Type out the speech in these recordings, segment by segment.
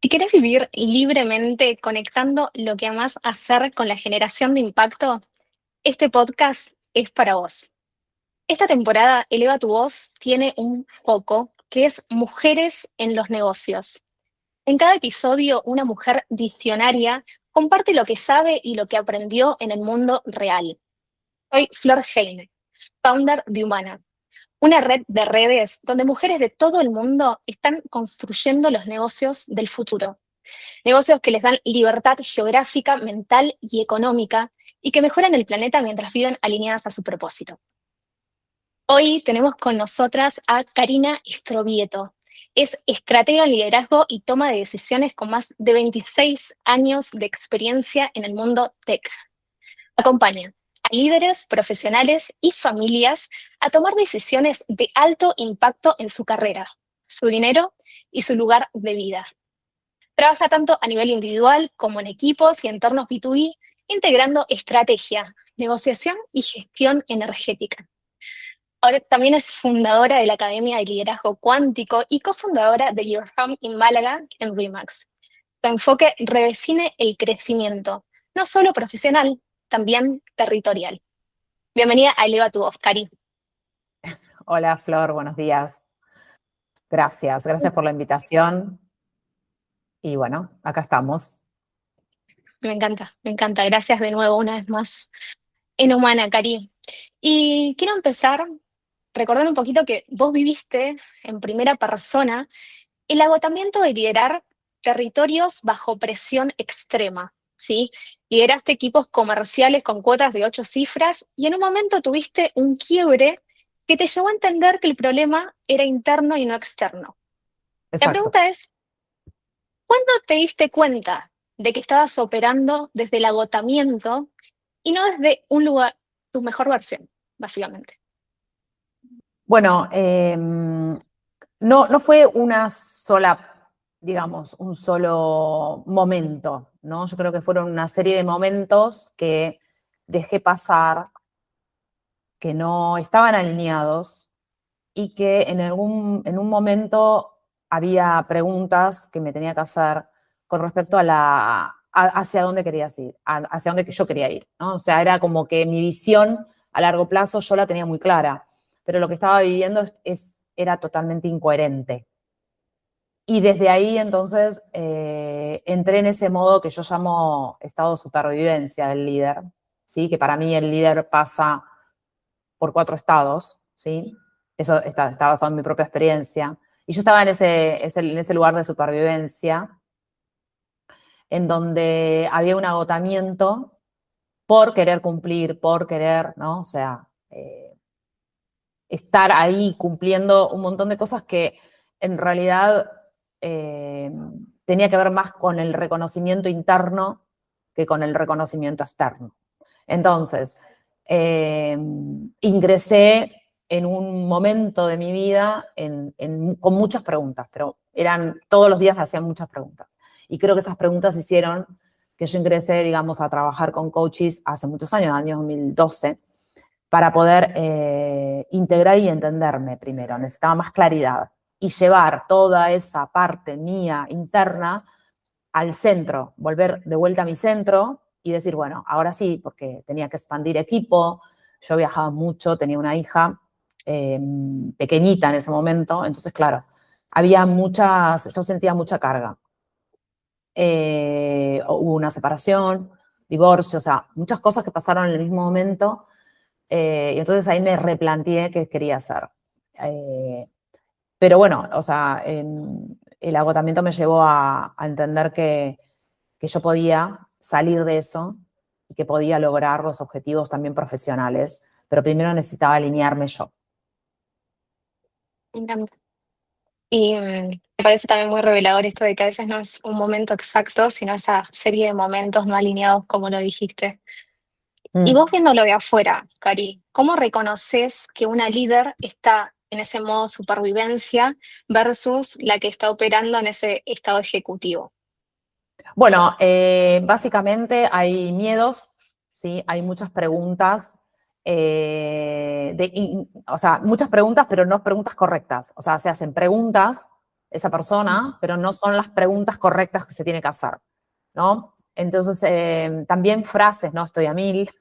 Si quieres vivir libremente conectando lo que amas hacer con la generación de impacto, este podcast es para vos. Esta temporada Eleva tu voz tiene un foco que es mujeres en los negocios. En cada episodio, una mujer visionaria comparte lo que sabe y lo que aprendió en el mundo real. Soy Flor Heine, founder de Humana, una red de redes donde mujeres de todo el mundo están construyendo los negocios del futuro. Negocios que les dan libertad geográfica, mental y económica y que mejoran el planeta mientras viven alineadas a su propósito. Hoy tenemos con nosotras a Karina Strobieto. Es estratega en liderazgo y toma de decisiones con más de 26 años de experiencia en el mundo tech. Acompaña a líderes, profesionales y familias a tomar decisiones de alto impacto en su carrera, su dinero y su lugar de vida. Trabaja tanto a nivel individual como en equipos y entornos B2B, integrando estrategia, negociación y gestión energética. Ahora también es fundadora de la Academia de Liderazgo Cuántico y cofundadora de Your Home in Málaga en Remax. Su enfoque redefine el crecimiento, no solo profesional, también territorial. Bienvenida a Eleva tu voz, Cari. Hola Flor, buenos días. Gracias por la invitación. Y bueno, acá estamos. Me encanta, me encanta. Gracias de nuevo una vez más en Humana, Cari. Y quiero empezar recordando un poquito que vos viviste en primera persona el agotamiento de liderar territorios bajo presión extrema, ¿sí? Lideraste equipos comerciales con cuotas de 8 cifras y en un momento tuviste un quiebre que te llevó a entender que el problema era interno y no externo. La Exacto. pregunta es, ¿cuándo te diste cuenta de que estabas operando desde el agotamiento y no desde un lugar, tu mejor versión, básicamente? Bueno, no fue una sola, digamos, un solo momento, ¿no? Yo creo que fueron una serie de momentos que dejé pasar, que no estaban alineados y que en un momento había preguntas que me tenía que hacer con respecto hacia dónde querías ir, hacia dónde yo quería ir, ¿no? O sea, era como que mi visión a largo plazo yo la tenía muy clara, pero lo que estaba viviendo era totalmente incoherente. Y desde ahí entonces entré en ese modo que yo llamo estado de supervivencia del líder, ¿sí? Que para mí el líder pasa por 4 estados, ¿sí? Eso está basado en mi propia experiencia. Y yo estaba en ese lugar de supervivencia, en donde había un agotamiento por querer cumplir, por querer, ¿no? O sea, estar ahí cumpliendo un montón de cosas que en realidad eh, tenía que ver más con el reconocimiento interno que con el reconocimiento externo. Entonces, ingresé en un momento de mi vida con muchas preguntas, pero todos los días me hacían muchas preguntas. Y creo que esas preguntas hicieron que yo ingresé, digamos, a trabajar con coaches hace muchos años, año 2012, para poder integrar y entenderme primero. Necesitaba más claridad y llevar toda esa parte mía interna al centro, volver de vuelta a mi centro y decir, bueno, ahora sí, porque tenía que expandir equipo, yo viajaba mucho, tenía una hija pequeñita en ese momento, entonces, claro, yo sentía mucha carga. Hubo una separación, divorcio, o sea, muchas cosas que pasaron en el mismo momento, y entonces ahí me replanteé qué quería hacer. Eh, pero bueno, o sea, el agotamiento me llevó a entender que yo podía salir de eso y que podía lograr los objetivos también profesionales, pero primero necesitaba alinearme yo. Me encanta. Y me parece también muy revelador esto de que a veces no es un momento exacto, sino esa serie de momentos no alineados, como lo dijiste. Y vos Mm. viéndolo de afuera, Cari, ¿cómo reconoces que una líder está en ese modo supervivencia versus la que está operando en ese estado ejecutivo? Bueno, básicamente hay miedos, ¿sí? Hay muchas preguntas, o sea, muchas preguntas, pero no preguntas correctas. O sea, se hacen preguntas esa persona, pero no son las preguntas correctas que se tiene que hacer, ¿no? Entonces, también frases, ¿no? Estoy a mil,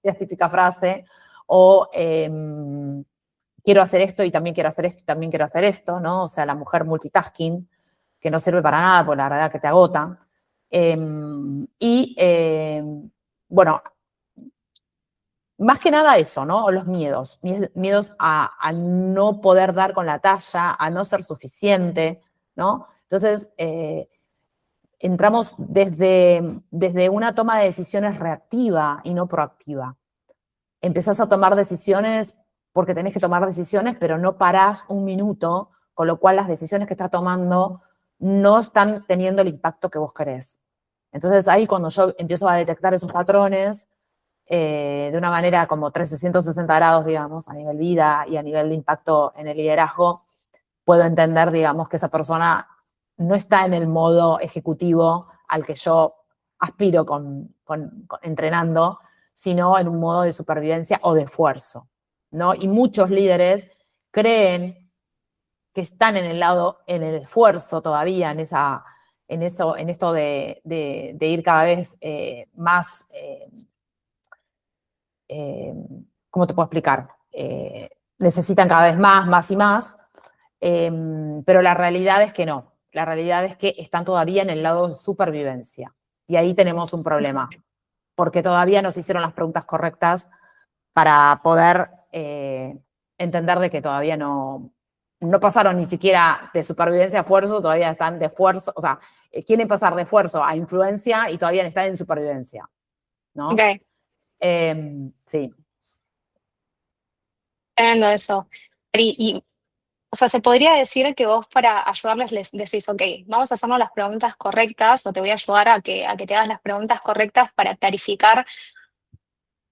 la típica frase, o quiero hacer esto y también quiero hacer esto y también quiero hacer esto, ¿no? O sea, la mujer multitasking, que no sirve para nada, porque la verdad que te agota. Bueno, más que nada eso, ¿no? Los miedos. Miedos a no poder dar con la talla, a no ser suficiente, ¿no? Entonces, entramos desde una toma de decisiones reactiva y no proactiva. Empezás a tomar decisiones porque tenés que tomar decisiones, pero no parás un minuto, con lo cual las decisiones que estás tomando no están teniendo el impacto que vos querés. Entonces ahí cuando yo empiezo a detectar esos patrones, de una manera como 360 grados, digamos, a nivel vida y a nivel de impacto en el liderazgo, puedo entender, digamos, que esa persona no está en el modo ejecutivo al que yo aspiro entrenando, sino en un modo de supervivencia o de esfuerzo, ¿no? Y muchos líderes creen que están en el lado, en el esfuerzo todavía, en esto de ir cada vez más, ¿cómo te puedo explicar? Necesitan cada vez más y más, pero la realidad es que no. La realidad es que están todavía en el lado de supervivencia. Y ahí tenemos un problema, porque todavía no se hicieron las preguntas correctas para poder entender de que todavía no pasaron ni siquiera de supervivencia a esfuerzo, todavía están de esfuerzo, o sea, quieren pasar de esfuerzo a influencia y todavía están en supervivencia, ¿no? Ok, Sí. tremendo eso. O sea, se podría decir que vos para ayudarles les decís, ok, vamos a hacernos las preguntas correctas o te voy a ayudar a que te hagas las preguntas correctas para clarificar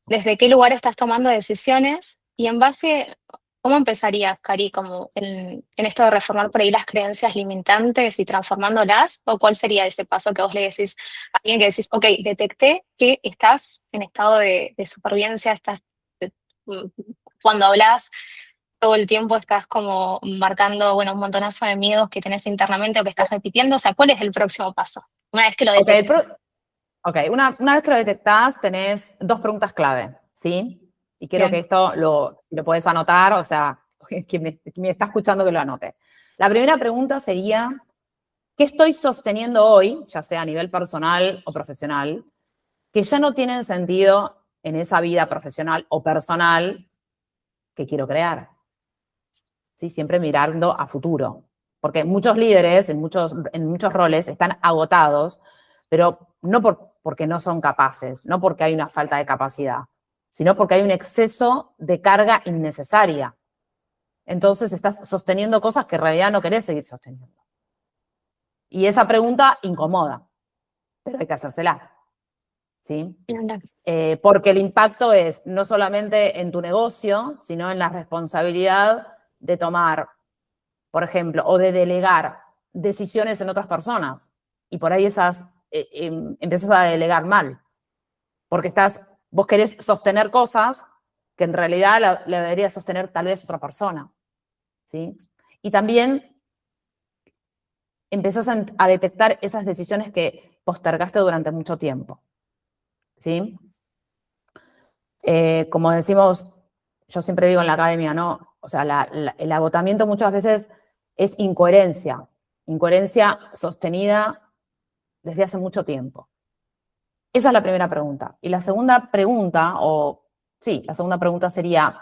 desde qué lugar estás tomando decisiones y en base, ¿cómo empezarías, Cari, como en esto de reformar por ahí las creencias limitantes y transformándolas? ¿O cuál sería ese paso que vos le decís a alguien que decís, ok, detecté que estás en estado de supervivencia, mm, cuando hablas todo el tiempo estás como marcando, bueno, un montonazo de miedos que tenés internamente o que estás repitiendo? O sea, ¿cuál es el próximo paso? Una vez que lo Ok, detectes. una vez que lo detectás, tenés dos preguntas clave, ¿sí? Y quiero que Bien, esto lo podés anotar, o sea, quien me está escuchando que lo anote. La primera pregunta sería, ¿qué estoy sosteniendo hoy, ya sea a nivel personal o profesional, que ya no tienen sentido en esa vida profesional o personal que quiero crear? ¿Sí? Siempre mirando a futuro. Porque muchos líderes en muchos roles están agotados, pero no porque no son capaces, no porque hay una falta de capacidad, sino porque hay un exceso de carga innecesaria. Entonces estás sosteniendo cosas que en realidad no querés seguir sosteniendo. Y esa pregunta incomoda, pero hay que hacérsela. ¿Sí? bien, bien. Porque el impacto es no solamente en tu negocio, sino en la responsabilidad de tomar, por ejemplo, o de delegar decisiones en otras personas. Y por ahí empiezas a delegar mal, porque vos querés sostener cosas que en realidad la debería sostener tal vez otra persona. ¿Sí? Y también empezás a detectar esas decisiones que postergaste durante mucho tiempo. ¿Sí? Como decimos, yo siempre digo en la academia, ¿no? O sea, el agotamiento muchas veces es incoherencia, incoherencia sostenida desde hace mucho tiempo. Esa es la primera pregunta. Y la segunda pregunta, la segunda pregunta sería,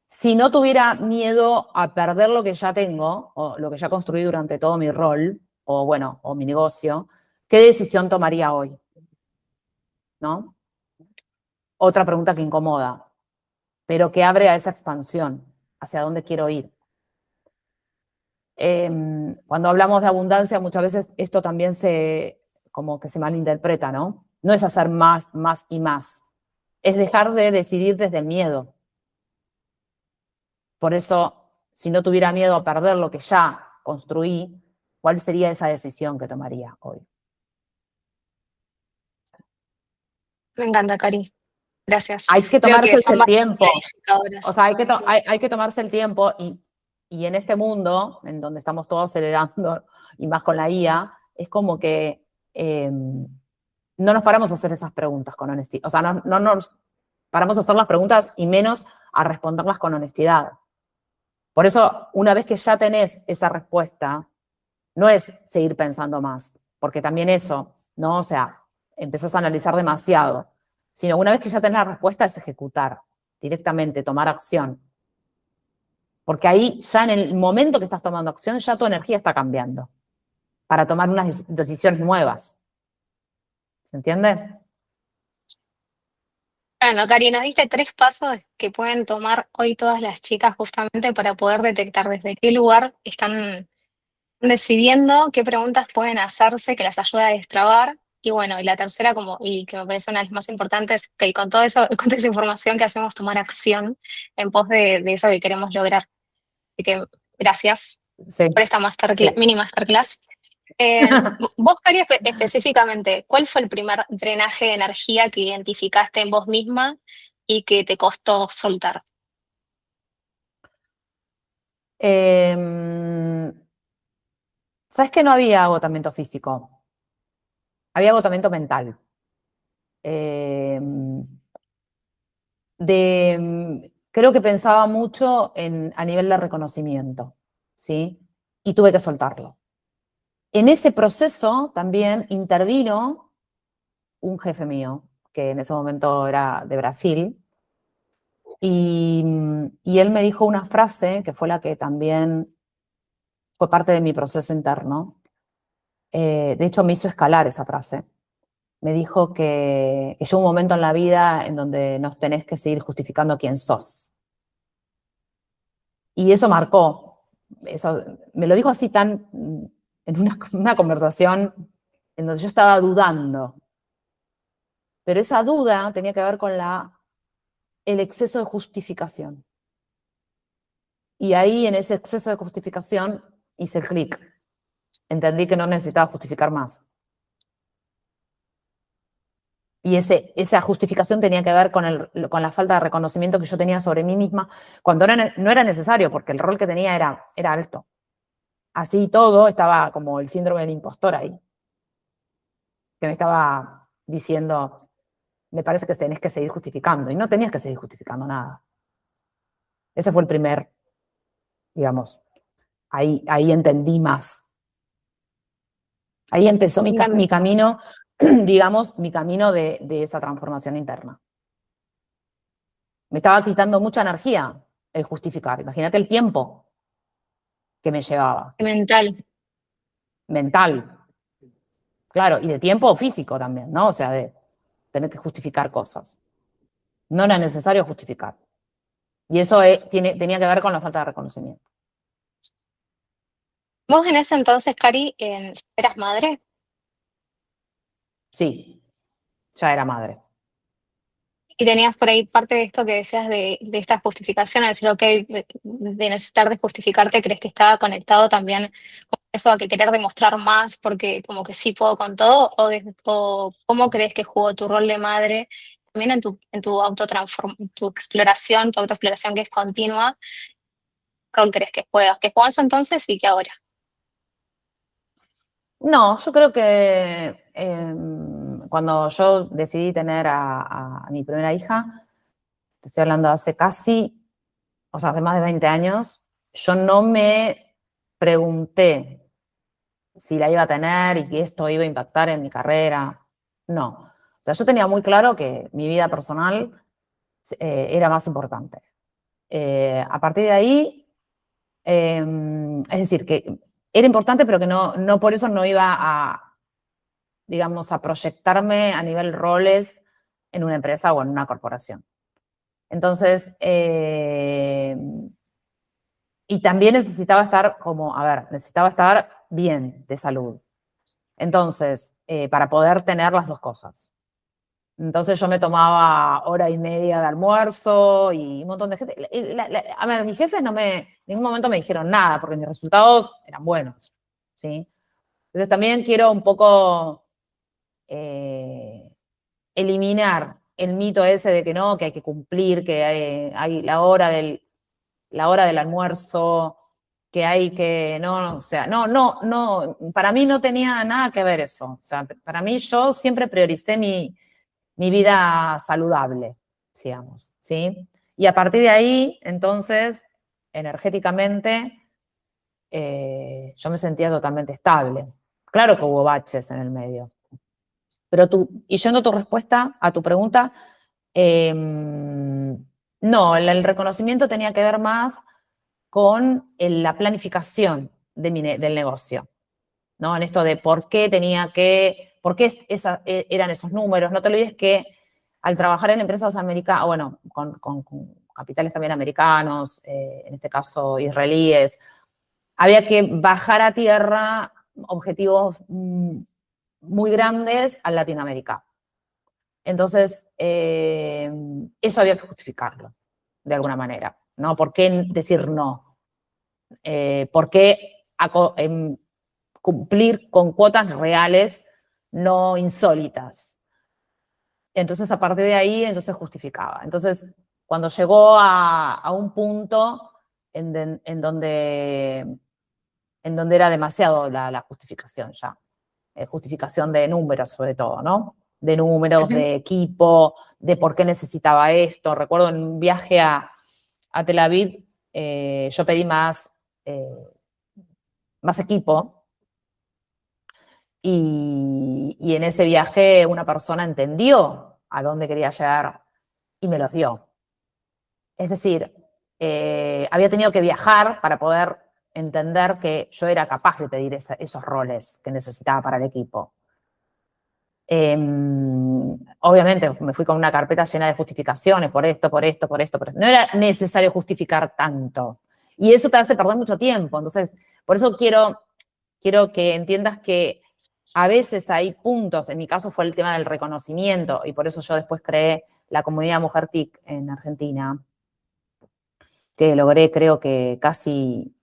si no tuviera miedo a perder lo que ya tengo, o lo que ya construí durante todo mi rol, o bueno, o mi negocio, ¿qué decisión tomaría hoy? ¿No? Otra pregunta que incomoda, pero que abre a esa expansión, hacia dónde quiero ir. Cuando hablamos de abundancia, muchas veces esto también como que se malinterpreta, ¿no? No es hacer más, más y más. Es dejar de decidir desde el miedo. Por eso, si no tuviera miedo a perder lo que ya construí, ¿cuál sería esa decisión que tomaría hoy? Me encanta, Cari. Gracias. Hay que Creo que tomarse son el bastante tiempo. O clarificadoras. sea, hay que tomarse el tiempo Y en este mundo, en donde estamos todos acelerando, y más con la IA, es como que no nos paramos a hacer esas preguntas con honestidad. O sea, no nos paramos a hacer las preguntas y menos a responderlas con honestidad. Por eso, una vez que ya tenés esa respuesta, no es seguir pensando más, porque también eso, ¿no? O sea, empezás a analizar demasiado, sino una vez que ya tenés la respuesta es ejecutar directamente, tomar acción. Porque ahí ya en el momento que estás tomando acción, ya tu energía está cambiando para tomar unas decisiones nuevas. ¿Se entiende? Bueno, Cari, nos diste 3 pasos que pueden tomar hoy todas las chicas justamente para poder detectar desde qué lugar están decidiendo, qué preguntas pueden hacerse que las ayude a destrabar. Y bueno, y la tercera, como, y que me parece una de las más importantes, que con todo eso, con toda esa información que hacemos tomar acción en pos de eso que queremos lograr. Así que gracias Sí, por esta sí. mini masterclass. Vos, Cari, específicamente, ¿cuál fue el primer drenaje de energía que identificaste en vos misma y que te costó soltar? ¿Sabes que no había agotamiento físico? Había agotamiento mental. Eh, Creo que pensaba mucho a nivel de reconocimiento, ¿sí? Y tuve que soltarlo. En ese proceso también intervino un jefe mío, que en ese momento era de Brasil, y él me dijo una frase que fue la que también fue parte de mi proceso interno. De hecho, me hizo escalar esa frase. Me dijo que llega un momento en la vida en donde nos tenés que seguir justificando quién sos. Y eso marcó, eso, me lo dijo así tan, en una conversación en donde yo estaba dudando, pero esa duda tenía que ver con el exceso de justificación. Y ahí en ese exceso de justificación hice el clic, entendí que no necesitaba justificar más. Y esa justificación tenía que ver con la falta de reconocimiento que yo tenía sobre mí misma, cuando no era necesario, porque el rol que tenía era alto. Así y todo, estaba como el síndrome del impostor ahí, que me estaba diciendo, me parece que tenés que seguir justificando, y no tenías que seguir justificando nada. Ese fue el primer, digamos, ahí entendí más. Ahí empezó Me encanta. mi camino, digamos, mi camino de esa transformación interna. Me estaba quitando mucha energía el justificar. Imagínate el tiempo que me llevaba, Mental. mental, claro, y de tiempo físico también, ¿no? O sea, de tener que justificar cosas. No era necesario justificar. Y eso tenía que ver con la falta de reconocimiento. Vos en ese entonces, Cari, eras madre Sí, ya era madre. y tenías por ahí parte de esto que decías de esta justificación, al decir, ok, de necesitar de justificarte, ¿crees que estaba conectado también con eso a que querer demostrar más porque como que sí puedo con todo? ¿O cómo crees que jugó tu rol de madre también en tu tu exploración, tu autoexploración que es continua? ¿Qué rol crees que juegas? ¿Que jugó eso entonces y que ahora? No, yo creo que cuando yo decidí tener a mi primera hija, te estoy hablando de hace casi, o sea, hace más de 20 años, yo no me pregunté si la iba a tener y que esto iba a impactar en mi carrera. No. O sea, yo tenía muy claro que mi vida personal era más importante. A partir de ahí, es decir, que era importante, pero que no por eso no iba a, digamos, a proyectarme a nivel roles en una empresa o en una corporación. Entonces, y también necesitaba estar como, a ver, necesitaba estar bien de salud. Entonces, para poder tener las dos cosas. Entonces yo me tomaba hora y media de almuerzo y un montón de gente. A ver, mis jefes en ningún momento me dijeron nada porque mis resultados eran buenos, ¿sí? Entonces también quiero un poco eh, eliminar el mito ese de que no, que hay que cumplir, que hay la hora del almuerzo. que hay que, no, o sea, no, para mí no tenía nada que ver eso. O sea, para mí yo siempre prioricé mi vida saludable, digamos, ¿sí? Y a partir de ahí, entonces, energéticamente, yo me sentía totalmente estable. Claro que hubo baches en el medio. Pero y yendo a tu respuesta, a tu pregunta, no, el reconocimiento tenía que ver más con la planificación del negocio, ¿no? En esto de por qué eran esos números. No te olvides que al trabajar en empresas americanas, bueno, con capitales también americanos, en este caso israelíes, había que bajar a tierra objetivos muy grandes a Latinoamérica. Entonces, eso había que justificarlo, de alguna manera, ¿no? ¿Por qué decir no? ¿Por qué cumplir con cuotas reales, no insólitas? Entonces, a partir de ahí, entonces justificaba. Entonces, cuando llegó a un punto en donde era demasiado la justificación ya. Justificación de números sobre todo, ¿no? De números, Ujú. de equipo, de por qué necesitaba esto. Recuerdo en un viaje a Tel Aviv, yo pedí más equipo y en ese viaje una persona entendió a dónde quería llegar y me los dio. Es decir, había tenido que viajar para poder entender que yo era capaz de pedir esos roles que necesitaba para el equipo. Obviamente me fui con una carpeta llena de justificaciones por esto, por esto, por esto, no era necesario justificar tanto. Y eso te hace perder mucho tiempo. Entonces, por eso quiero que entiendas que a veces hay puntos, en mi caso fue el tema del reconocimiento, y por eso yo después creé la comunidad Mujer TIC en Argentina, que logré creo que casi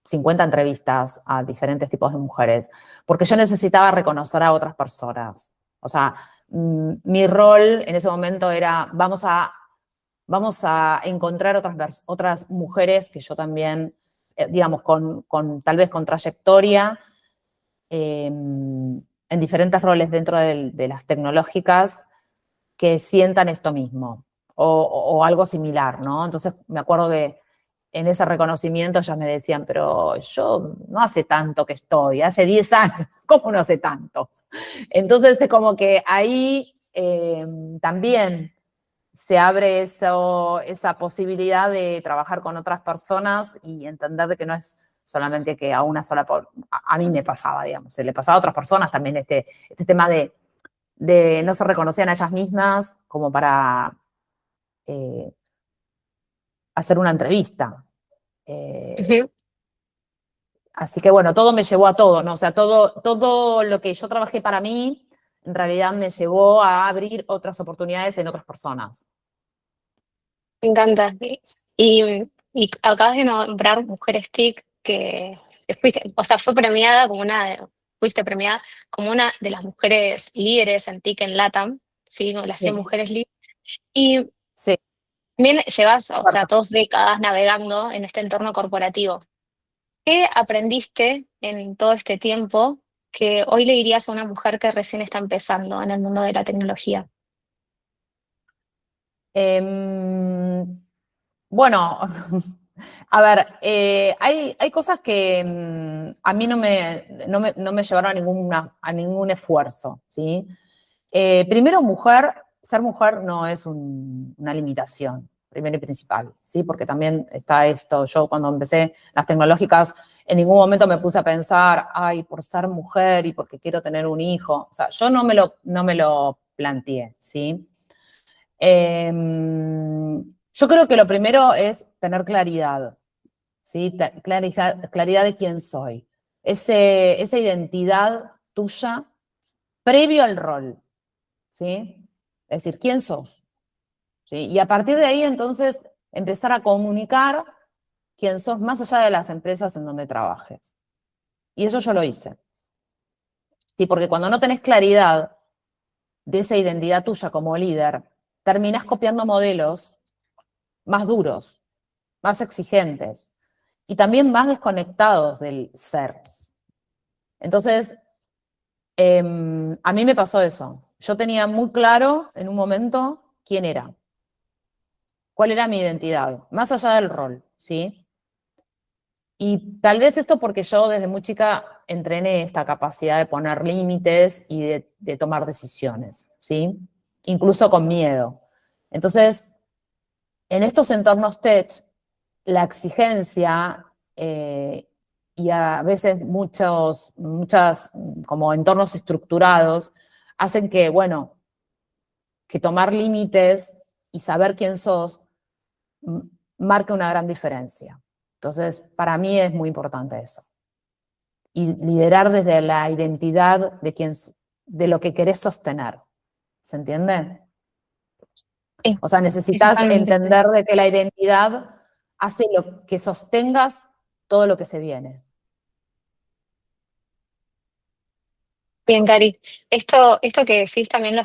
50 entrevistas a diferentes tipos de mujeres, porque yo necesitaba reconocer a otras personas. O sea, mi rol en ese momento era, vamos a encontrar otras mujeres que yo también, digamos, tal vez con trayectoria, en diferentes roles dentro de las tecnológicas, que sientan esto mismo o algo similar, ¿no? Entonces me acuerdo que en ese reconocimiento ellas me decían, pero yo no hace tanto que estoy, hace 10 años, ¿cómo no hace tanto? Entonces es como que ahí también se abre esa posibilidad de trabajar con otras personas y entender de que no es solamente que a una sola, a mí me pasaba, digamos, se le pasaba a otras personas también este tema de no se reconocían a ellas mismas como para hacer una entrevista. Ujú. Así que bueno, todo me llevó a todo, ¿no? O sea, todo lo que yo trabajé para mí, en realidad me llevó a abrir otras oportunidades en otras personas. Me encanta. Y acabas de nombrar Mujeres TIC, que fuiste, o sea, fuiste premiada como una de las mujeres líderes en TIC en LATAM, ¿sí? Como las 100 Sí, mujeres líderes. Y sí. también llevas, o sea, 2 décadas navegando en este entorno corporativo. ¿Qué aprendiste en todo este tiempo que hoy le dirías a una mujer que recién está empezando en el mundo de la tecnología? Bueno, a ver, hay cosas que a mí no me llevaron a ningún esfuerzo, ¿sí? Primero, ser mujer no es una limitación, primero y principal, ¿sí? Porque también está esto, yo cuando empecé las tecnológicas, en ningún momento me puse a pensar, ay, por ser mujer y porque quiero tener un hijo. O sea, yo no me lo planteé, ¿sí? Yo creo que lo primero es tener claridad, ¿sí? Claridad de quién soy. Esa identidad tuya previo al rol, ¿sí? Es decir, ¿quién sos? ¿Sí? Y a partir de ahí, entonces, empezar a comunicar quién sos más allá de las empresas en donde trabajes. Y eso yo lo hice, ¿sí? Porque cuando no tenés claridad de esa identidad tuya como líder, terminás copiando modelos más duros, más exigentes. y también más desconectados del ser. Entonces, a mí me pasó eso. Yo tenía muy claro en un momento quién era, cuál era mi identidad, más allá del rol, ¿sí? Y tal vez esto porque yo desde muy chica entrené esta capacidad de poner límites y de tomar decisiones, ¿sí? Incluso con miedo. Entonces, en estos entornos tech, la exigencia y a veces muchas como entornos estructurados hacen que, bueno, que tomar límites y saber quién sos marque una gran diferencia. Entonces, para mí es muy importante eso. Y liderar desde la identidad de lo que querés sostener. ¿Se entiende? Sí, O sea, necesitas exactamente. entender de que la identidad hace lo que sostengas todo lo que se viene. Bien, Cari. Esto que decís también lo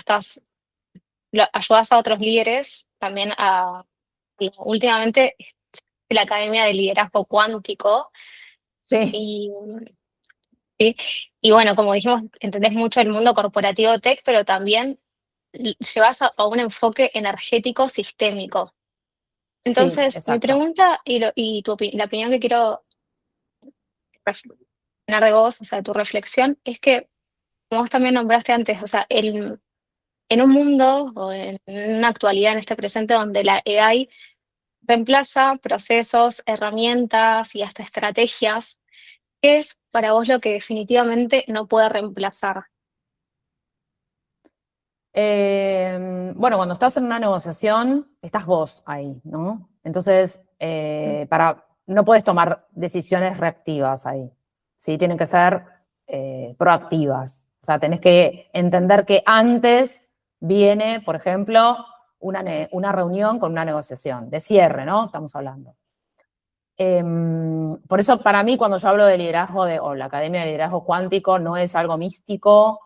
ayudas a otros líderes también últimamente la Academia de Liderazgo Cuántico Sí, y, ¿sí? Y bueno, como dijimos, entendés mucho el mundo corporativo tech, pero también llevas a un enfoque energético sistémico. sí, Entonces, mi exacto. pregunta la opinión que quiero reflexionar de vos, o sea, tu reflexión, es que, como vos también nombraste antes, o sea, en un mundo o en una actualidad, en este presente, donde la AI reemplaza procesos, herramientas y hasta estrategias, ¿qué es para vos lo que definitivamente no puede reemplazar? Bueno, cuando estás en una negociación, estás vos ahí, ¿no? Entonces, no puedes tomar decisiones reactivas ahí, ¿sí? Tienen que ser proactivas. O sea, tenés que entender que antes viene, por ejemplo, una reunión con una negociación, de cierre, ¿no? Estamos hablando. Por eso, para mí, cuando yo hablo de liderazgo o la Academia de Liderazgo Cuántico, no es algo místico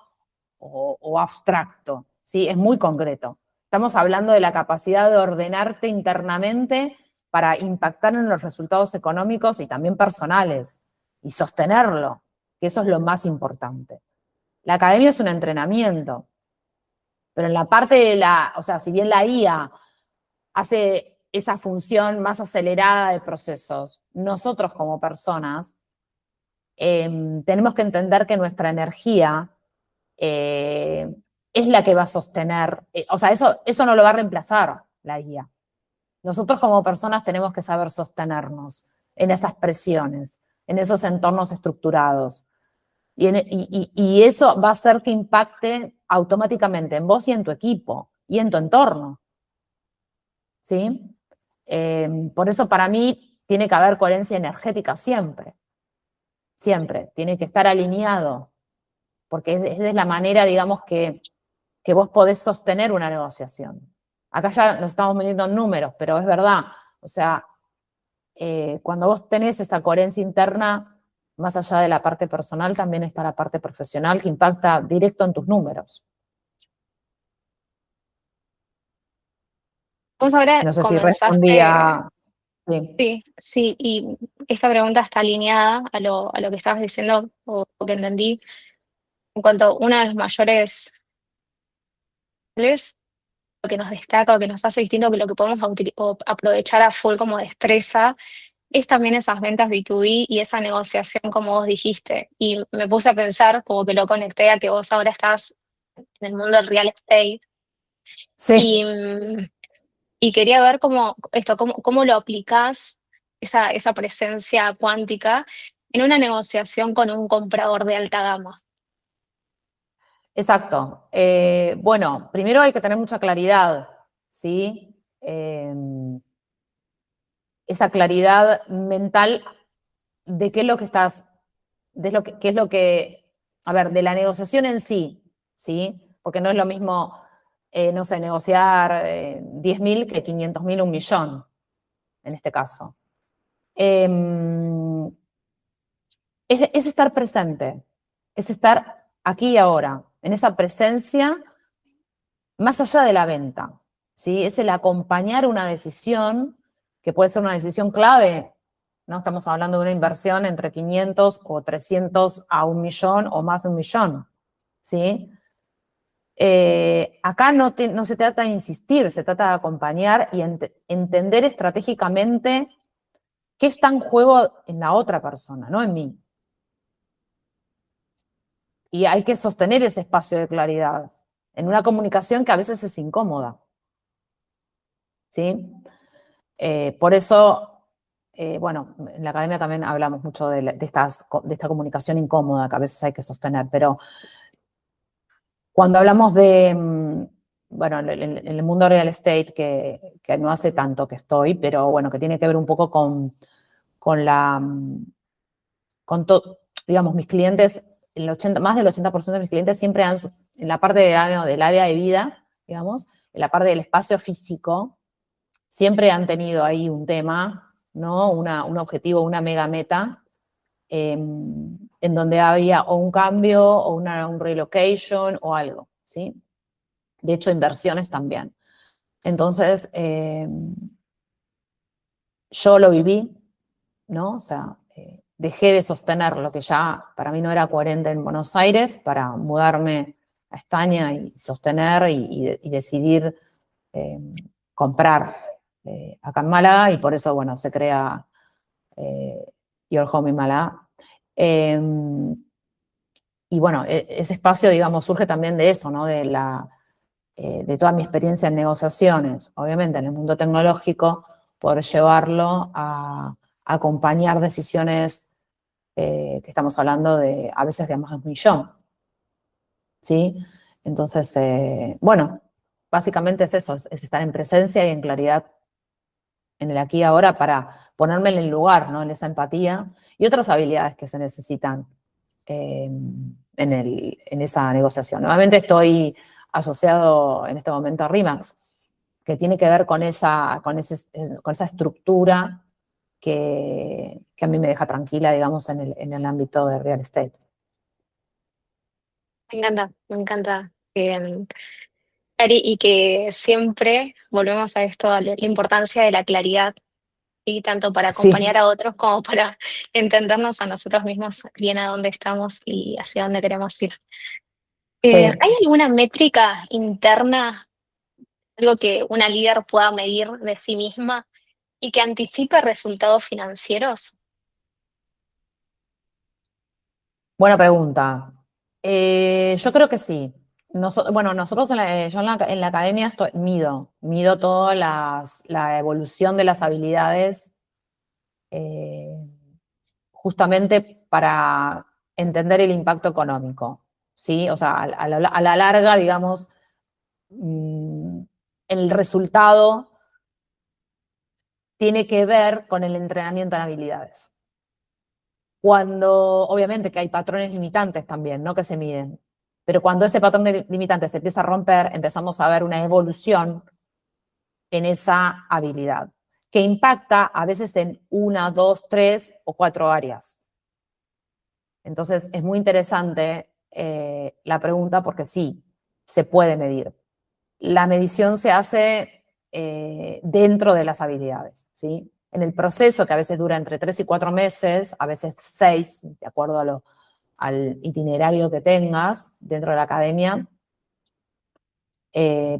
o abstracto, ¿sí? Es muy concreto. Estamos hablando de la capacidad de ordenarte internamente para impactar en los resultados económicos y también personales y sostenerlo, que eso es lo más importante. La academia es un entrenamiento, pero en la parte o sea, si bien la IA hace esa función más acelerada de procesos, nosotros como personas tenemos que entender que nuestra energía eh, es la que va a sostener, o sea, eso no lo va a reemplazar la guía. Nosotros como personas tenemos que saber sostenernos en esas presiones, en esos entornos estructurados. Y eso va a hacer que impacte automáticamente en vos y en tu equipo y en tu entorno. ¿Sí? Por eso para mí tiene que haber coherencia energética siempre. Siempre. Tiene que estar alineado. Porque es de la manera, digamos, que vos podés sostener una negociación. Acá ya nos estamos metiendo en números, pero es verdad. O sea, cuando vos tenés esa coherencia interna, más allá de la parte personal, también está la parte profesional que impacta directo en tus números. Vos ahora No sé si comenzaste, respondía. Sí, sí, sí, y esta pregunta está alineada a lo que estabas diciendo o que entendí, en cuanto a una de las mayores, tal vez lo que nos destaca o que nos hace distinto que lo que podemos o aprovechar a full como destreza, es también esas ventas B2B y esa negociación como vos dijiste. Y me puse a pensar, como que lo conecté a que vos ahora estás en el mundo del real estate y, sí, y quería ver cómo lo aplicás, esa presencia cuántica, en una negociación con un comprador de alta gama. exacto. Bueno, primero hay que tener mucha claridad, ¿sí? Esa claridad mental de qué es lo que estás, qué es lo que, a ver, de la negociación en sí, ¿sí? Porque no es lo mismo, no sé, negociar 10.000 que 500.000, 1.000.000, en este caso. Eh, es estar presente, es estar aquí y ahora, en esa presencia más allá de la venta, ¿sí? Es el acompañar una decisión que puede ser una decisión clave ¿no? Estamos hablando de una inversión entre 500 o 300 a 1 millón o más de 1 millón, ¿sí? Acá no se trata de insistir, se trata de acompañar y entender estratégicamente qué está en juego en la otra persona, no en mí. Y hay que sostener ese espacio de claridad en una comunicación que a veces es incómoda, ¿sí? Por eso, bueno, en la academia también hablamos mucho de esta comunicación incómoda que a veces hay que sostener, pero cuando hablamos de, bueno, en el mundo real estate, que no hace tanto que estoy, pero bueno, que tiene que ver un poco con la, digamos, mis clientes, más del 80% de mis clientes siempre han, en la parte del área de vida, digamos, en la parte del espacio físico, siempre han tenido ahí un tema, ¿no? Un objetivo, una mega meta, en donde había o un cambio o un relocation o algo, ¿sí? De hecho, inversiones también. Entonces, yo lo viví, ¿no? O sea, dejé de sostener lo que ya para mí no era coherente en Buenos Aires para mudarme a España y sostener y decidir eh, comprar acá en Málaga, y por eso, bueno, se crea Your Home in Málaga. Y bueno, ese espacio, digamos, surge también de eso, ¿no? De toda mi experiencia en negociaciones, obviamente en el mundo tecnológico, poder llevarlo a acompañar decisiones que estamos hablando de a veces de más de 1 millón, ¿sí? Entonces, bueno, básicamente es eso, es estar en presencia y en claridad en el aquí y ahora para ponerme en el lugar, ¿no? En esa empatía y otras habilidades que se necesitan en esa negociación. Nuevamente estoy asociado en este momento a RIMAX, que tiene que ver con esa estructura que a mí me deja tranquila, digamos, en el ámbito de real estate. Me encanta. Cari, y que siempre volvemos a esto, a la importancia de la claridad, y tanto para Sí, acompañar a otros como para entendernos a nosotros mismos bien a dónde estamos y hacia dónde queremos ir. ¿Hay sí. alguna métrica interna, algo que una líder pueda medir de sí misma y que anticipe resultados financieros? Buena pregunta. Yo creo que sí. Bueno, nosotros yo en la academia mido toda la evolución de las habilidades eh, justamente para entender el impacto económico, ¿sí? O sea, a la larga, digamos, mm, el resultado tiene que ver con el entrenamiento en habilidades. Cuando, obviamente que hay patrones limitantes también, ¿no? Que se miden. Pero cuando ese patrón limitante se empieza a romper, empezamos a ver una evolución en esa habilidad, que impacta a veces en 1, 2, 3 o 4 áreas. Entonces, es muy interesante la pregunta porque sí, se puede medir. La medición se hace dentro de las habilidades, ¿sí? En el proceso, que a veces dura entre 3 y 4 meses, a veces 6, de acuerdo al itinerario que tengas dentro de la academia,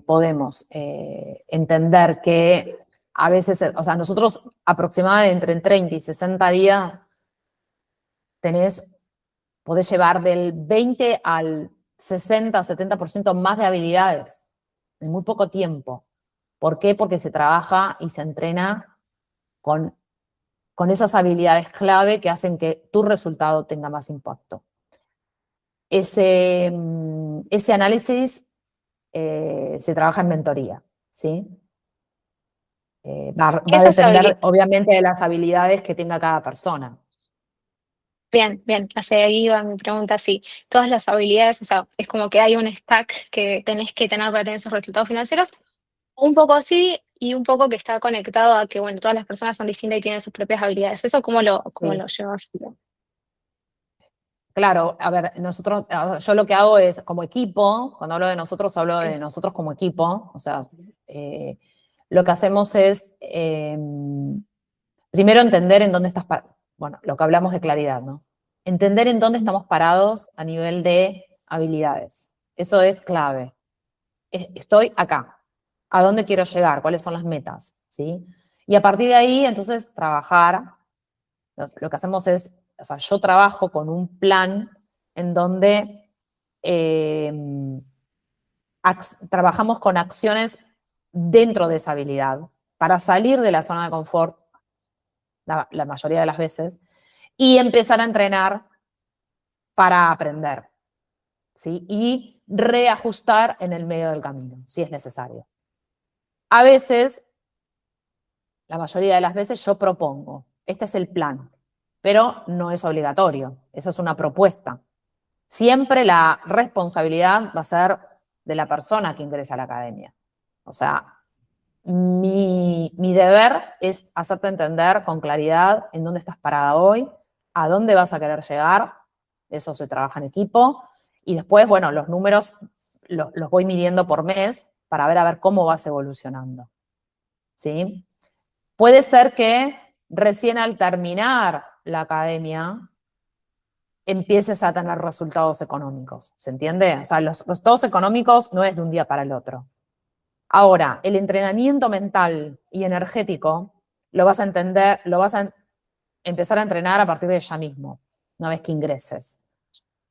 podemos entender que a veces, o sea, nosotros aproximadamente entre 30 y 60 días podés llevar del 20 al 60, 70% más de habilidades en muy poco tiempo. ¿Por qué? Porque se trabaja y se entrena con, con esas habilidades clave que hacen que tu resultado tenga más impacto. Ese análisis se trabaja en mentoría, ¿sí? Va a Esas depender, habilidades, obviamente, de las habilidades que tenga cada persona. bien, bien, hacia ahí va mi pregunta, sí, todas las habilidades, o sea, es como que hay un stack que tenés que tener para tener esos resultados financieros, un poco así y un poco que está conectado a que, bueno, todas las personas son distintas y tienen sus propias habilidades. ¿Eso cómo Sí. lo llevas? Claro, a ver, yo lo que hago es como equipo, cuando hablo Sí. de nosotros como equipo, o sea, lo que hacemos es, primero entender en dónde estás, bueno, lo que hablamos de claridad, ¿no? Entender en dónde estamos parados a nivel de habilidades. Eso es clave. Estoy acá. ¿A dónde quiero llegar? ¿Cuáles son las metas? ¿Sí? Y a partir de ahí, entonces, trabajar. Lo que hacemos es, o sea, yo trabajo con un plan en donde trabajamos con acciones dentro de esa habilidad para salir de la zona de confort la mayoría de las veces y empezar a entrenar para aprender, ¿sí? Y reajustar en el medio del camino, si es necesario. A veces, la mayoría de las veces yo propongo, este es el plan, pero no es obligatorio, eso es una propuesta. Siempre la responsabilidad va a ser de la persona que ingresa a la academia. O sea, mi deber es hacerte entender con claridad en dónde estás parada hoy, a dónde vas a querer llegar, eso se trabaja en equipo, y después, bueno, los números los voy midiendo por mes para ver a ver cómo vas evolucionando. ¿Sí? Puede ser que recién al terminar la academia empieces a tener resultados económicos, ¿se entiende? O sea, los resultados económicos no es de un día para el otro. Ahora, el entrenamiento mental y energético lo vas a entender, lo vas a empezar a entrenar a partir de ya mismo, una vez que ingreses.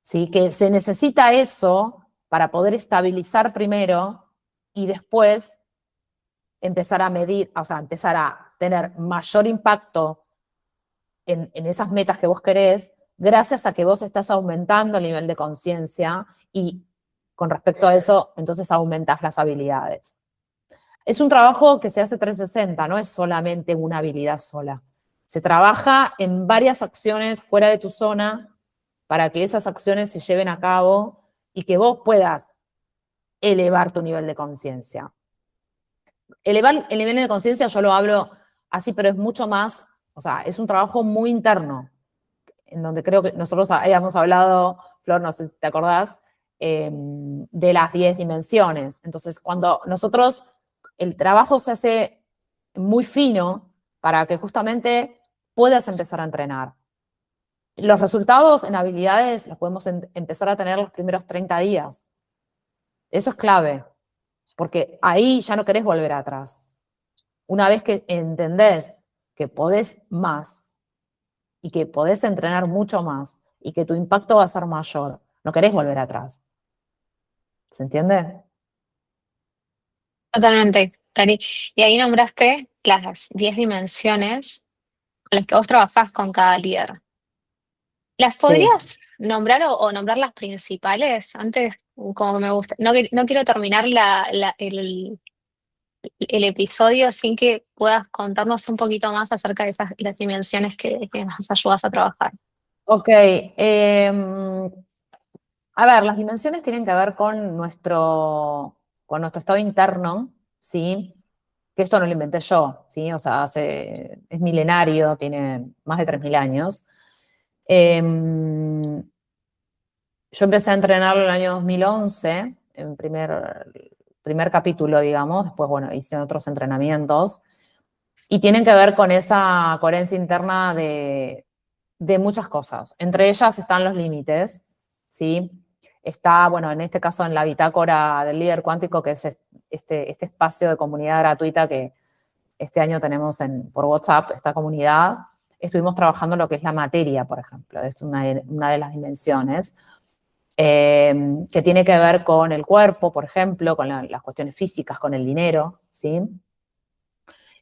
¿Sí? Que se necesita eso para poder estabilizar primero y después empezar a medir, o sea, empezar a tener mayor impacto en esas metas que vos querés, gracias a que vos estás aumentando el nivel de conciencia y con respecto a eso, entonces aumentas las habilidades. Es un trabajo que se hace 360, no es solamente una habilidad sola. Se trabaja en varias acciones fuera de tu zona para que esas acciones se lleven a cabo y que vos puedas elevar tu nivel de conciencia. Elevar el nivel de conciencia, yo lo hablo así, pero es mucho más, o sea, es un trabajo muy interno, en donde creo que nosotros habíamos hablado, Flor, no sé si te acordás, de las 10 dimensiones. Entonces, cuando nosotros, el trabajo se hace muy fino para que justamente puedas empezar a entrenar. Los resultados en habilidades los podemos empezar a tener los primeros 30 días. Eso es clave, porque ahí ya no querés volver atrás. Una vez que entendés que podés más y que podés entrenar mucho más y que tu impacto va a ser mayor, no querés volver atrás. ¿Se entiende? Totalmente, Cari. Y ahí nombraste las 10 dimensiones con las que vos trabajás con cada líder. ¿Las Sí. podrías nombrar o nombrar las principales? Antes, como que me gusta. No, no quiero terminar el episodio sin que puedas contarnos un poquito más acerca de esas las dimensiones que nos ayudas a trabajar. Ok. A ver, las dimensiones tienen que ver con nuestro estado interno, ¿sí? Que esto no lo inventé yo, ¿sí? O sea, es milenario, tiene más de 3.000 años. Yo empecé a entrenarlo en el año 2011, en primer capítulo, digamos, después, bueno, hice otros entrenamientos, y tienen que ver con esa coherencia interna de muchas cosas. Entre ellas están los límites, ¿sí? Está, bueno, en este caso en la bitácora del líder cuántico, que es este espacio de comunidad gratuita que este año tenemos por WhatsApp, esta comunidad. Estuvimos trabajando lo que es la materia, por ejemplo, es una de las dimensiones, que tiene que ver con el cuerpo, por ejemplo, con las cuestiones físicas, con el dinero, ¿sí?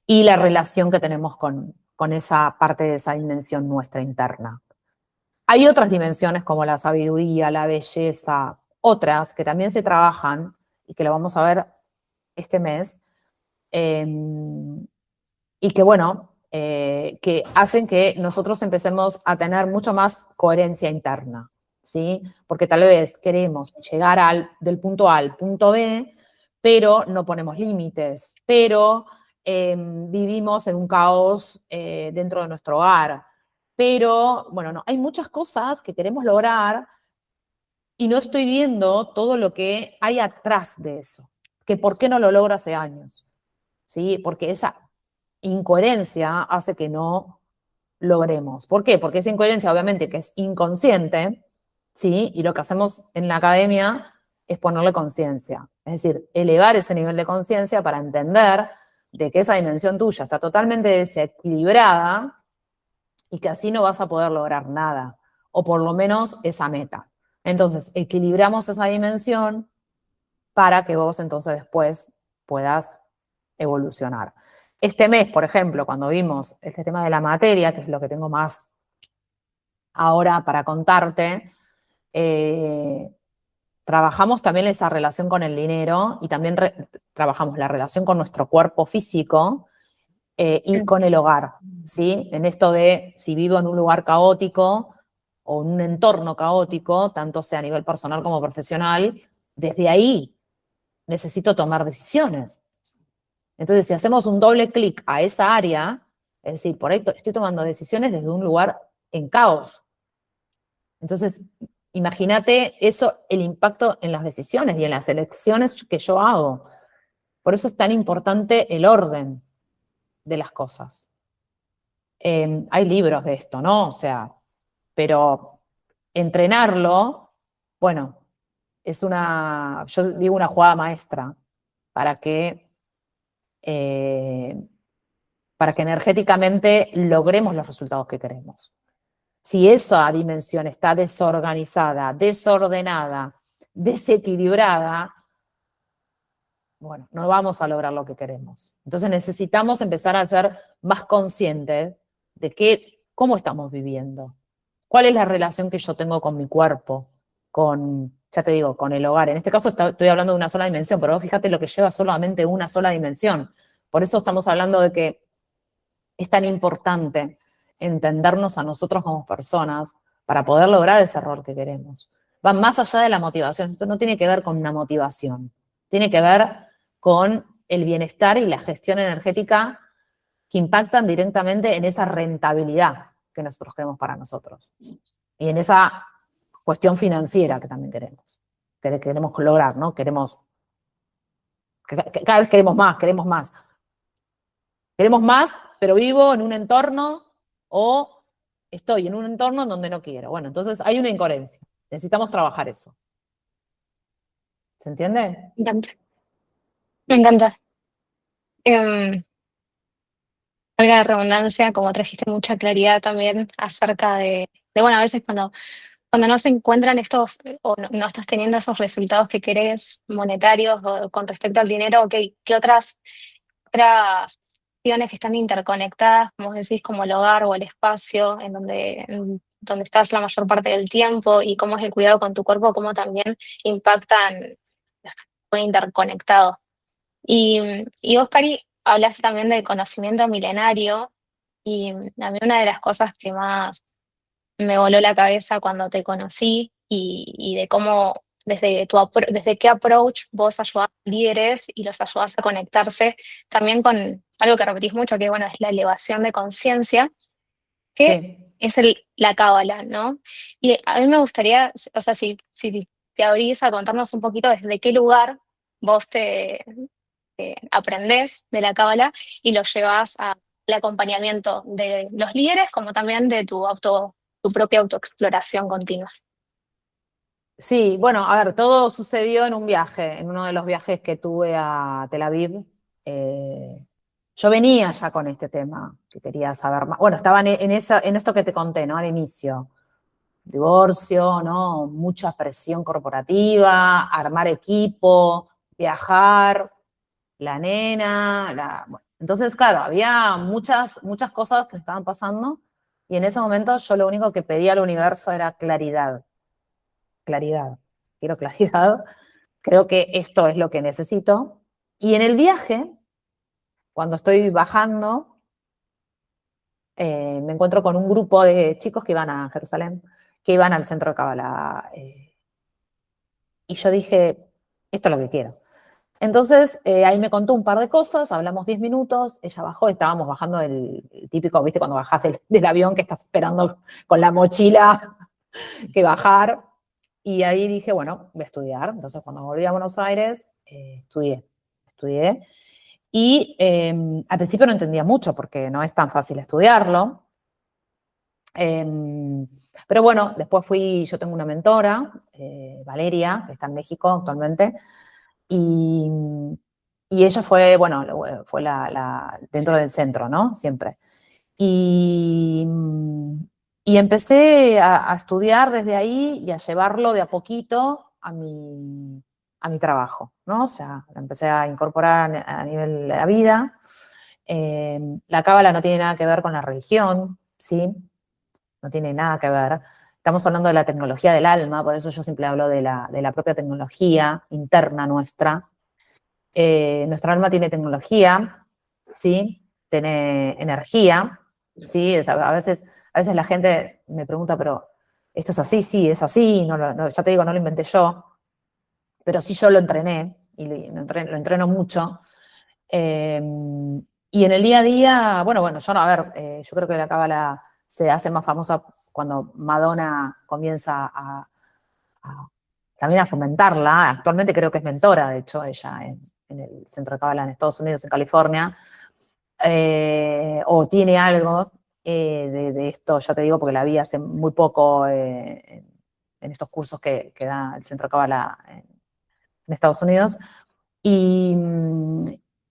Y la relación que tenemos con esa parte de esa dimensión nuestra interna. Hay otras dimensiones como la sabiduría, la belleza, otras que también se trabajan y que lo vamos a ver este mes, eh, y que, bueno, que hacen que nosotros empecemos a tener mucho más coherencia interna, ¿sí? Porque tal vez queremos llegar del punto A al punto B, pero no ponemos límites, pero vivimos en un caos dentro de nuestro hogar. Pero, bueno, no, hay muchas cosas que queremos lograr y no estoy viendo todo lo que hay atrás de eso. Que por qué no lo logro hace años, ¿sí? Porque incoherencia hace que no logremos. ¿Por qué? Porque esa incoherencia obviamente que es inconsciente, ¿sí? Y lo que hacemos en la academia es ponerle conciencia. Es decir, elevar ese nivel de conciencia para entender de que esa dimensión tuya está totalmente desequilibrada y que así no vas a poder lograr nada, o por lo menos esa meta. Entonces, equilibramos esa dimensión para que vos entonces después puedas evolucionar. Este mes, por ejemplo, cuando vimos este tema de la materia, que es lo que tengo más ahora para contarte, trabajamos también esa relación con el dinero y también trabajamos la relación con nuestro cuerpo físico y con el hogar, ¿sí? En esto de si vivo en un lugar caótico o en un entorno caótico, tanto sea a nivel personal como profesional, desde ahí necesito tomar decisiones. Entonces, si hacemos un doble clic a esa área, es decir, por ahí estoy tomando decisiones desde un lugar en caos. Entonces, imagínate eso, el impacto en las decisiones y en las elecciones que yo hago. Por eso es tan importante el orden de las cosas. Hay libros de esto, ¿no? O sea, pero entrenarlo, bueno, yo digo una jugada maestra para que, eh, para que energéticamente logremos los resultados que queremos. Si esa dimensión está desorganizada, desordenada, desequilibrada, bueno, no vamos a lograr lo que queremos. Entonces necesitamos empezar a ser más conscientes de cómo estamos viviendo, cuál es la relación que yo tengo con mi cuerpo, ya te digo, con el hogar. En este caso estoy hablando de una sola dimensión, pero vos fíjate lo que lleva solamente una sola dimensión. Por eso estamos hablando de que es tan importante entendernos a nosotros como personas para poder lograr ese rol que queremos. Va más allá de la motivación. Esto no tiene que ver con una motivación. Tiene que ver con el bienestar y la gestión energética que impactan directamente en esa rentabilidad que nosotros queremos para nosotros. Y en esa cuestión financiera que también queremos lograr, ¿no? Cada vez queremos más, queremos más. Queremos más, pero vivo en un entorno o estoy en un entorno en donde no quiero. Bueno, entonces hay una incoherencia. Necesitamos trabajar eso. ¿Se entiende? Me encanta. Me encanta. Em, Valga la redundancia, como trajiste mucha claridad también acerca bueno, a veces cuando no se encuentran estos, o no estás teniendo esos resultados que querés monetarios o con respecto al dinero, ok, ¿qué otras acciones que están interconectadas, como vos decís, como el hogar o el espacio en donde estás la mayor parte del tiempo y cómo es el cuidado con tu cuerpo, cómo también impactan, está todo interconectado? Y vos, Cari, hablaste también del conocimiento milenario y a mí una de las cosas que más me voló la cabeza cuando te conocí y de cómo desde qué approach vos ayudás a líderes y los ayudás a conectarse también con algo que repetís mucho, que bueno, es la elevación de conciencia, que Sí. es la cábala, ¿no? Y a mí me gustaría, o sea, si te abrís a contarnos un poquito desde qué lugar vos aprendés de la cábala y lo llevas al acompañamiento de los líderes como también de tu propia autoexploración continua. Sí, bueno, a ver, todo sucedió en un viaje, en uno de los viajes que tuve a Tel Aviv. Yo venía ya con este tema, que quería saber más. Bueno, estaba en esto que te conté, ¿no? Al inicio. Divorcio, ¿no? Mucha presión corporativa, armar equipo, viajar, la nena, bueno. Entonces, claro, había muchas cosas que me estaban pasando y en ese momento yo lo único que pedía al universo era claridad, claridad. Quiero claridad, creo que esto es lo que necesito. Y en el viaje, cuando estoy bajando, me encuentro con un grupo de chicos que iban a Jerusalén, que iban al centro de Kabbalah. Y yo dije, esto es lo que quiero. Entonces, ahí me contó un par de cosas, hablamos 10 minutos, ella bajó, estábamos bajando el típico, viste, cuando bajás del avión que estás esperando con la mochila que bajar. Y ahí dije, bueno, voy a estudiar. Entonces, cuando volví a Buenos Aires, estudié. Y al principio no entendía mucho porque no es tan fácil estudiarlo. Pero bueno, después yo tengo una mentora, Valeria, que está en México actualmente, y, y ella fue, bueno, fue dentro del centro, ¿no? Siempre. Y, y empecé a estudiar desde ahí y a llevarlo de a poquito a mi trabajo, ¿no? O sea, lo empecé a incorporar a nivel de la vida. La cábala no tiene nada que ver con la religión, ¿sí? No tiene nada que ver. Estamos hablando de la tecnología del alma, por eso yo siempre hablo de la propia tecnología interna nuestra. Nuestra alma tiene tecnología, ¿sí? Tiene energía, ¿sí? A veces la gente me pregunta, pero ¿esto es así? Sí, es así. Ya te digo, no lo inventé yo, pero sí yo lo entrené y lo entreno mucho. Eh, y en el día a día, bueno, yo no, a ver, yo creo que la cábala se hace más famosa cuando Madonna comienza también a fomentarla. Actualmente creo que es mentora, de hecho, ella en el Centro de Cábala en Estados Unidos, en California, o tiene algo de esto, ya te digo, porque la vi hace muy poco en estos cursos que da el Centro de Cábala en Estados Unidos. Y,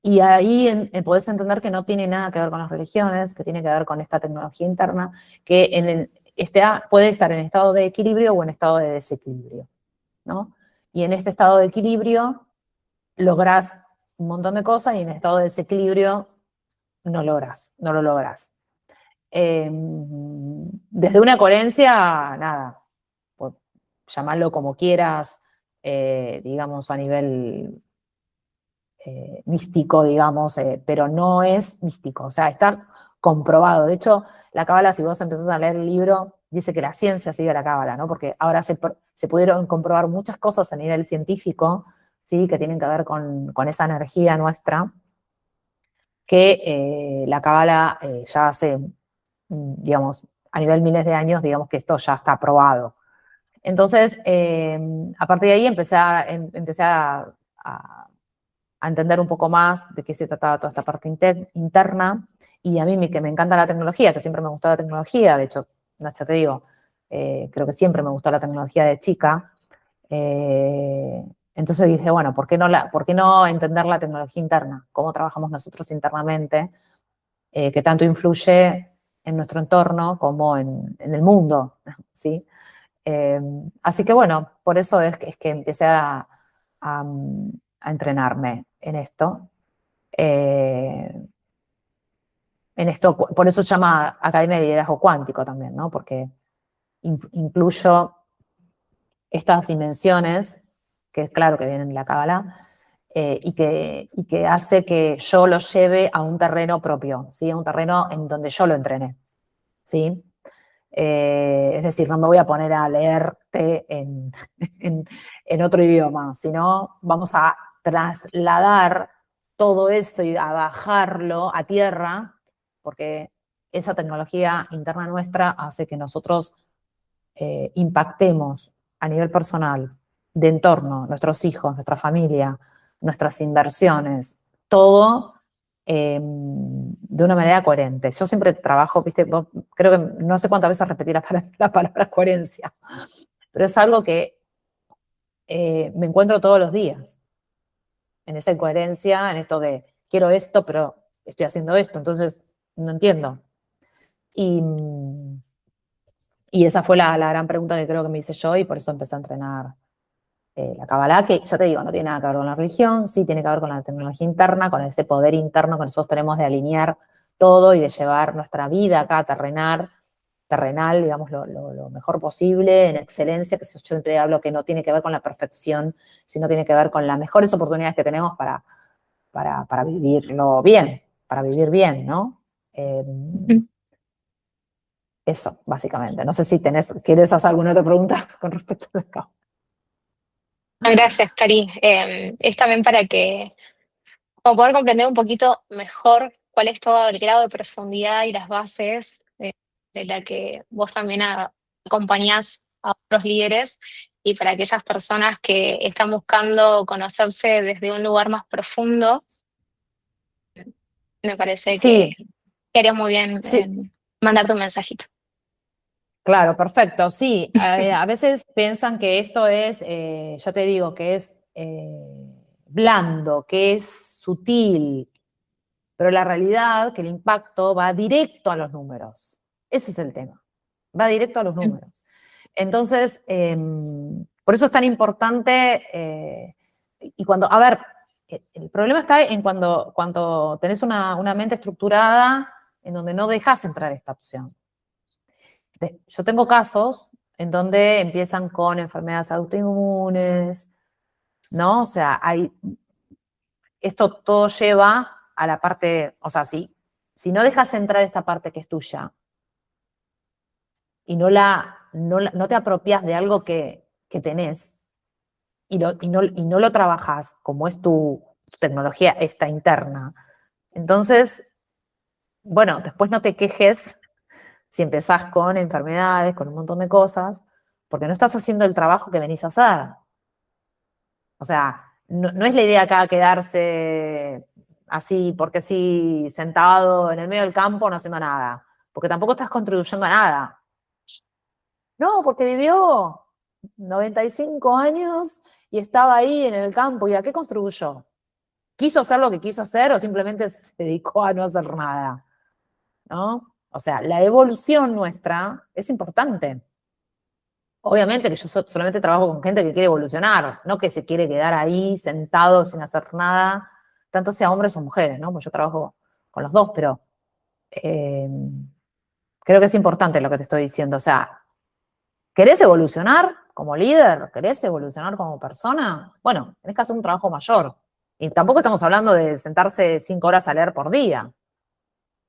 y ahí podés entender que no tiene nada que ver con las religiones, que tiene que ver con esta tecnología interna, que puede estar en estado de equilibrio o en estado de desequilibrio, ¿no? Y en este estado de equilibrio lográs un montón de cosas y en estado de desequilibrio no lo logras. Desde una coherencia, nada, pues, llamarlo como quieras, digamos, a nivel místico, digamos, pero no es místico, o sea, está comprobado. De hecho, la cábala, si vos empezás a leer el libro, dice que la ciencia sigue la cábala, ¿no? Porque ahora se pudieron comprobar muchas cosas a nivel científico, ¿sí? Que tienen que ver con esa energía nuestra, que la cábala ya hace, digamos, a nivel miles de años, digamos que esto ya está probado. Entonces, a partir de ahí empecé a entender un poco más de qué se trataba toda esta parte interna. Y a mí que me encanta la tecnología, que siempre me gustó la tecnología, de hecho, Nacha, te digo, creo que siempre me gustó la tecnología de chica. Entonces dije, bueno, ¿por qué no entender la tecnología interna? ¿Cómo trabajamos nosotros internamente? Que tanto influye en nuestro entorno como en el mundo, ¿sí? Así que bueno, por eso es que empecé a, a entrenarme eh, en esto, por eso se llama Academia de Liderazgo Cuántico también, ¿no? Porque incluyo estas dimensiones, que es claro que vienen de la Cábala, y que hace que yo lo lleve a un terreno propio, ¿sí? A un terreno en donde yo lo entrené, ¿sí? Es decir, no me voy a poner a leerte en otro idioma, sino vamos a trasladar todo eso y a bajarlo a tierra, porque esa tecnología interna nuestra hace que nosotros impactemos a nivel personal, de entorno, nuestros hijos, nuestra familia, nuestras inversiones, todo de una manera coherente. Yo siempre trabajo, viste, creo que no sé cuántas veces repetí la palabra coherencia, pero es algo que me encuentro todos los días, en esa incoherencia, en esto de quiero esto, pero estoy haciendo esto, entonces no entiendo. Y esa fue la gran pregunta que creo que me hice yo y por eso empecé a entrenar la Kabbalah, que ya te digo, no tiene nada que ver con la religión, sí tiene que ver con la tecnología interna, con ese poder interno que nosotros tenemos de alinear todo y de llevar nuestra vida acá terrenal, digamos, lo mejor posible, en excelencia, que yo siempre hablo que no tiene que ver con la perfección, sino tiene que ver con las mejores oportunidades que tenemos para vivirlo bien, para vivir bien, ¿no? Eso, básicamente. No sé si quieres hacer alguna otra pregunta con respecto a la. Gracias, Cari. Es también para como poder comprender un poquito mejor cuál es todo el grado de profundidad y las bases de la que vos también acompañás a otros líderes y para aquellas personas que están buscando conocerse desde un lugar más profundo, Me parece Sí, que harías muy bien sí, en mandarte un mensajito. claro, perfecto. Sí, a veces piensan que esto es, ya te digo, que es blando, que es sutil, pero la realidad que el impacto va directo a los números. Ese es el tema, va directo a los números. Entonces, por eso es tan importante, y cuando, a ver, el problema está en cuando tenés una mente estructurada en donde no dejas entrar esta opción. Yo tengo casos en donde empiezan con enfermedades autoinmunes, ¿no? O sea, esto todo lleva a la parte, o sea, si no dejas entrar esta parte que es tuya y no te apropias de algo que tenés y no lo trabajas como es tu tecnología esta interna, entonces, bueno, después no te quejes si empezás con enfermedades, con un montón de cosas, porque no estás haciendo el trabajo que venís a hacer. O sea, no es la idea acá quedarse así, porque sí, sentado en el medio del campo no haciendo nada, porque tampoco estás contribuyendo a nada. No, porque vivió 95 años y estaba ahí en el campo, ¿y a qué contribuyó? ¿Quiso hacer lo que quiso hacer o simplemente se dedicó a no hacer nada? ¿No? O sea, la evolución nuestra es importante. Obviamente que yo solamente trabajo con gente que quiere evolucionar, no que se quiere quedar ahí sentado sin hacer nada, tanto sea hombres o mujeres, ¿no? Pues yo trabajo con los dos, pero eh, creo que es importante lo que te estoy diciendo. O sea, ¿querés evolucionar como líder? ¿Querés evolucionar como persona? Bueno, tenés que hacer un trabajo mayor. Y tampoco estamos hablando de sentarse 5 horas a leer por día.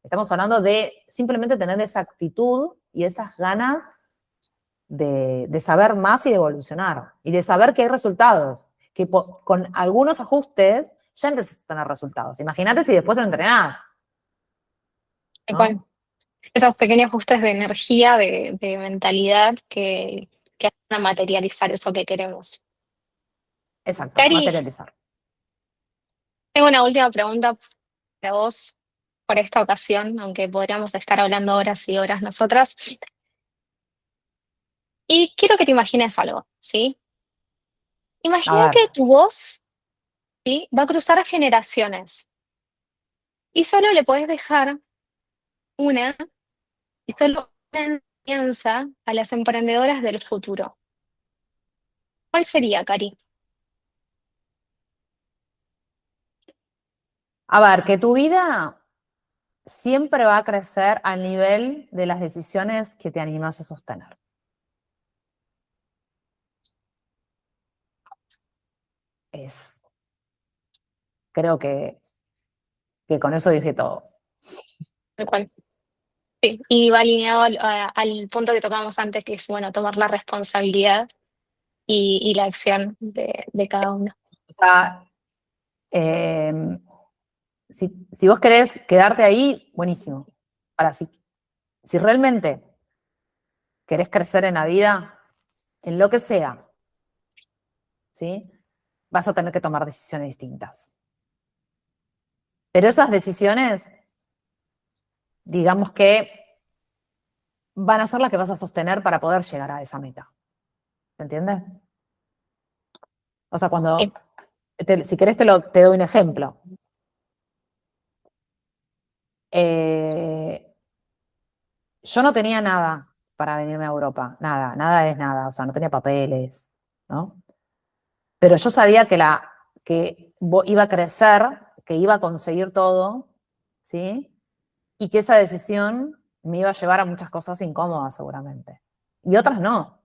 Estamos hablando de simplemente tener esa actitud y esas ganas de saber más y de evolucionar. Y de saber que hay resultados. Que con algunos ajustes ya empiezas a tener resultados. Imagínate si después lo entrenás, Tal cual. ¿no? Esos pequeños ajustes de energía, de mentalidad que van a materializar eso que queremos. Exacto, Cari, materializar. tengo una última pregunta para vos por esta ocasión, aunque podríamos estar hablando horas y horas nosotras. Y quiero que te imagines algo, ¿sí? A Imagina ver, que tu voz, ¿sí?, va a cruzar generaciones y solo le podés dejar una, y solo una enseñanza a las emprendedoras del futuro. ¿Cuál sería, Cari? que tu vida siempre va a crecer al nivel de las decisiones que te animas a sostener. Es, creo que con eso dije todo. Tal cual. Sí, y va alineado al punto que tocábamos antes, que es, bueno, tomar la responsabilidad y la acción de cada uno. O sea, eh, si vos querés quedarte ahí, buenísimo. Ahora, si realmente querés crecer en la vida, en lo que sea, ¿sí? Vas a tener que tomar decisiones distintas. Pero esas decisiones, digamos que van a ser las que vas a sostener para poder llegar a esa meta. ¿Se entiende? O sea, Sí, si querés te doy un ejemplo. Eh, yo no tenía nada para venirme a Europa, nada es nada, o sea, no tenía papeles, ¿no? Pero yo sabía que iba a crecer, que iba a conseguir todo, ¿sí? Y que esa decisión me iba a llevar a muchas cosas incómodas seguramente. Y otras no.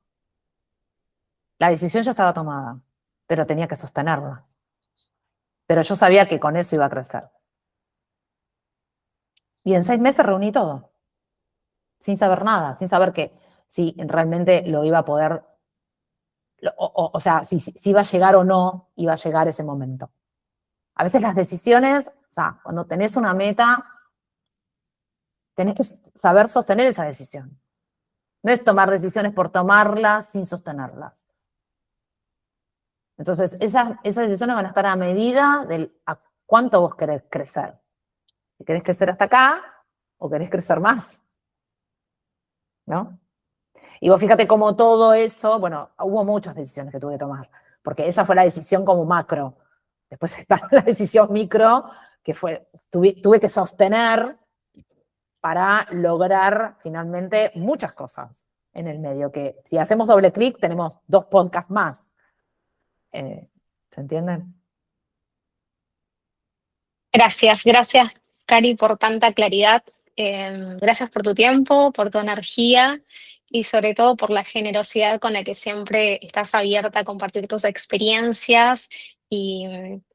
La decisión ya estaba tomada, pero tenía que sostenerla. Pero yo sabía que con eso iba a crecer. Y en 6 meses reuní todo, sin saber nada, sin saber que si realmente lo iba a poder, o sea, si iba a llegar o no, iba a llegar ese momento. A veces las decisiones, o sea, cuando tenés una meta, tenés que saber sostener esa decisión. No es tomar decisiones por tomarlas sin sostenerlas. Entonces, esas decisiones van a estar a medida de a cuánto vos querés crecer. Si querés crecer hasta acá o querés crecer más, ¿no? Y vos fíjate cómo todo eso, bueno, hubo muchas decisiones que tuve que tomar, porque esa fue la decisión como macro. Después está la decisión micro, que tuve que sostener para lograr finalmente muchas cosas en el medio, que si hacemos doble clic tenemos 2 podcasts más. ¿Se entienden? Gracias, Cari, por tanta claridad. Gracias por tu tiempo, por tu energía y sobre todo por la generosidad con la que siempre estás abierta a compartir tus experiencias y,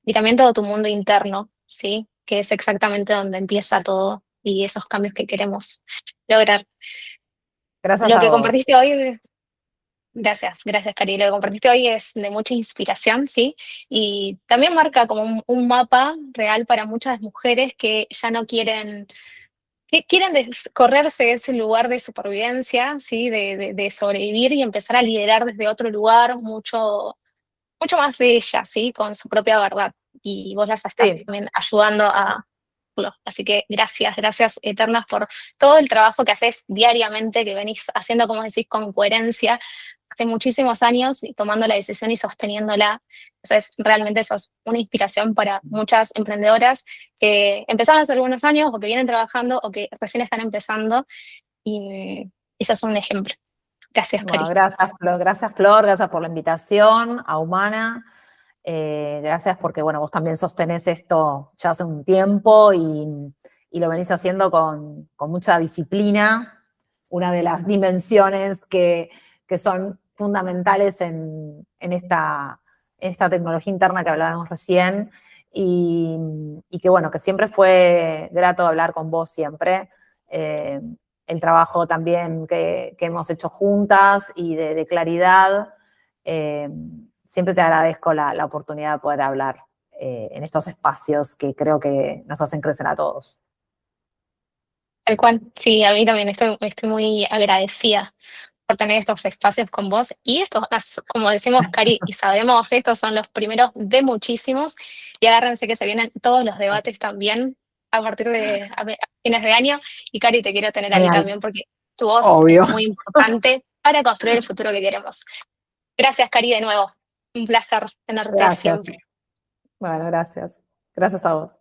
y también todo tu mundo interno, ¿sí? Que es exactamente donde empieza todo y esos cambios que queremos lograr. Gracias Lo a que vos. compartiste hoy, gracias, Cari. Lo que compartiste hoy es de mucha inspiración, ¿sí? Y también marca como un mapa real para muchas mujeres que ya no quieren, que quieren correrse de ese lugar de supervivencia, ¿sí? De sobrevivir y empezar a liderar desde otro lugar mucho más de ellas, ¿sí? Con su propia verdad. Y vos las estás Sí, también ayudando a hacerlo. Así que gracias eternas por todo el trabajo que haces diariamente, que venís haciendo, como decís, con coherencia hace muchísimos años y tomando la decisión y sosteniéndola. Entonces, realmente sos una inspiración para muchas emprendedoras que empezaron hace algunos años o que vienen trabajando o que recién están empezando y eso es un ejemplo. Gracias, bueno, Cari. gracias Flor, gracias por la invitación a Humana. Gracias porque, bueno, vos también sostenés esto ya hace un tiempo y lo venís haciendo con mucha disciplina, una de las dimensiones que son fundamentales en esta tecnología interna que hablábamos recién y, y que, bueno, que siempre fue grato hablar con vos siempre. Eh, el trabajo también que hemos hecho juntas y de claridad. Eh, Siempre te agradezco la oportunidad de poder hablar en estos espacios que creo que nos hacen crecer a todos. Tal cual, sí, a mí también estoy muy agradecida por tener estos espacios con vos. Y estos, como decimos, Cari, y sabemos, estos son los primeros de muchísimos. Y agárrense que se vienen todos los debates también a partir de a fines de año. Y Cari, te quiero tener ahí Genial, también porque tu voz es obvio. muy importante para construir el futuro que queremos. Gracias, Cari, de nuevo. Un placer tenerte Gracias. siempre. Bueno, gracias. Gracias a vos.